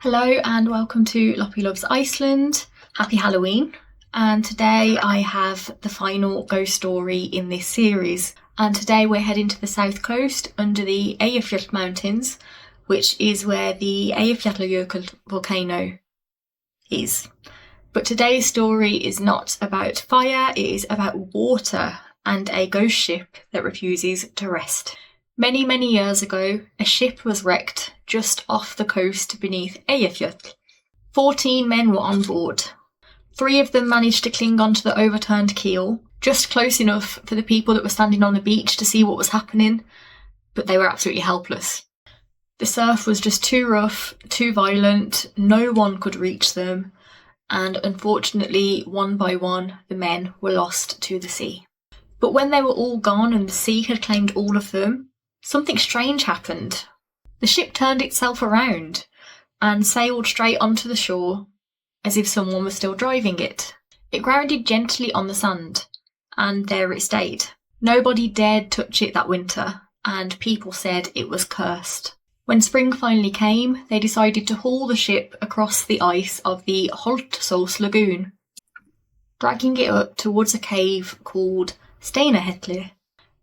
Hello and welcome to Loppy Loves Iceland. Happy Halloween. And today I have the final ghost story in this series. And today we're heading to the south coast under the Eyjafjall Mountains, which is where the Eyjafjallajökull volcano is. But today's story is not about fire, it is about water and a ghost ship that refuses to rest. Many, many years ago, a ship was wrecked just off the coast beneath Eyjafjall. 14 men were on board. 3 of them managed to cling onto the overturned keel, just close enough for the people that were standing on the beach to see what was happening, but they were absolutely helpless. The surf was just too rough, too violent, no one could reach them, and unfortunately, one by one, the men were lost to the sea. But when they were all gone and the sea had claimed all of them, something strange happened. The ship turned itself around and sailed straight onto the shore as if someone was still driving it. It grounded gently on the sand, and there it stayed. Nobody dared touch it that winter, and people said it was cursed. When spring finally came, they decided to haul the ship across the ice of the Holtsås lagoon, dragging it up towards a cave called Steinahellir.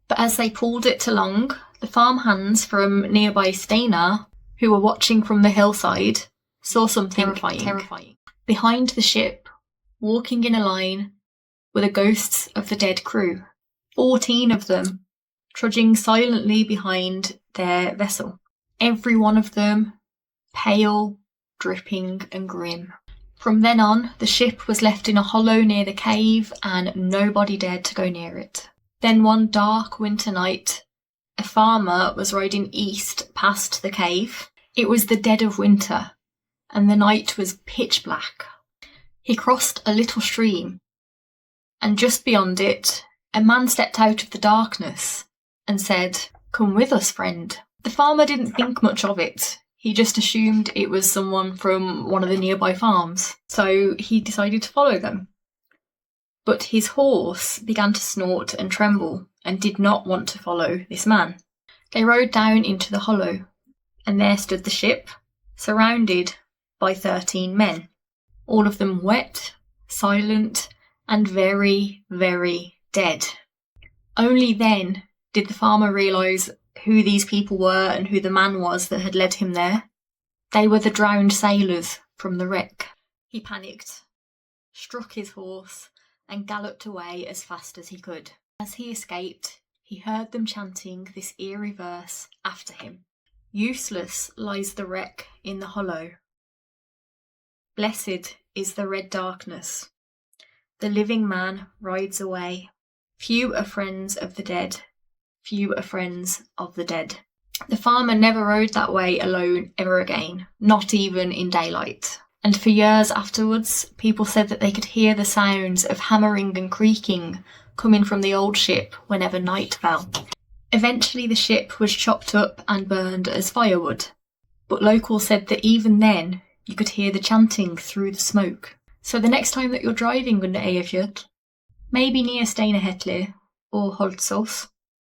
But as they pulled it along, the farmhands from nearby Steinar, who were watching from the hillside, saw something terrifying. Behind the ship, walking in a line, were the ghosts of the dead crew, 14 of them, trudging silently behind their vessel. Every one of them pale, dripping and grim. From then on, the ship was left in a hollow near the cave and nobody dared to go near it. Then one dark winter night, a farmer was riding east past the cave. It was the dead of winter, and the night was pitch black. He crossed a little stream, and just beyond it, a man stepped out of the darkness and said, "Come with us, friend." The farmer didn't think much of it. He just assumed it was someone from one of the nearby farms, so he decided to follow them. But his horse began to snort and tremble and did not want to follow this man. They rode down into the hollow, and there stood the ship, surrounded by 13 men, all of them wet, silent, and very, very dead. Only then did the farmer realise who these people were and who the man was that had led him there. They were the drowned sailors from the wreck. He panicked, struck his horse, and galloped away as fast as he could. As he escaped, he heard them chanting this eerie verse after him. "Useless lies the wreck in the hollow. Blessed is the red darkness. The living man rides away. Few are friends of the dead. Few are friends of the dead." The farmer never rode that way alone ever again, not even in daylight. And for years afterwards, people said that they could hear the sounds of hammering and creaking coming from the old ship whenever night fell. Eventually the ship was chopped up and burned as firewood, but locals said that even then you could hear the chanting through the smoke. So the next time that you're driving under Eyjafjall, maybe near Steinahellir or Holtsås,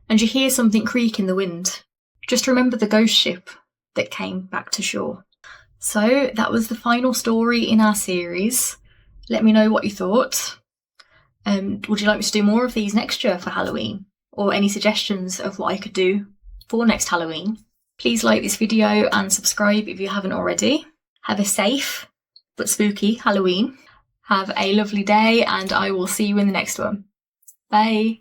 and you hear something creak in the wind, just remember the ghost ship that came back to shore. So that was the final story in our series. Let me know what you thought. Would you like me to do more of these next year for Halloween? Or any suggestions of what I could do for next Halloween? Please like this video and subscribe if you haven't already. Have a safe but spooky Halloween. Have a lovely day and I will see you in the next one. Bye!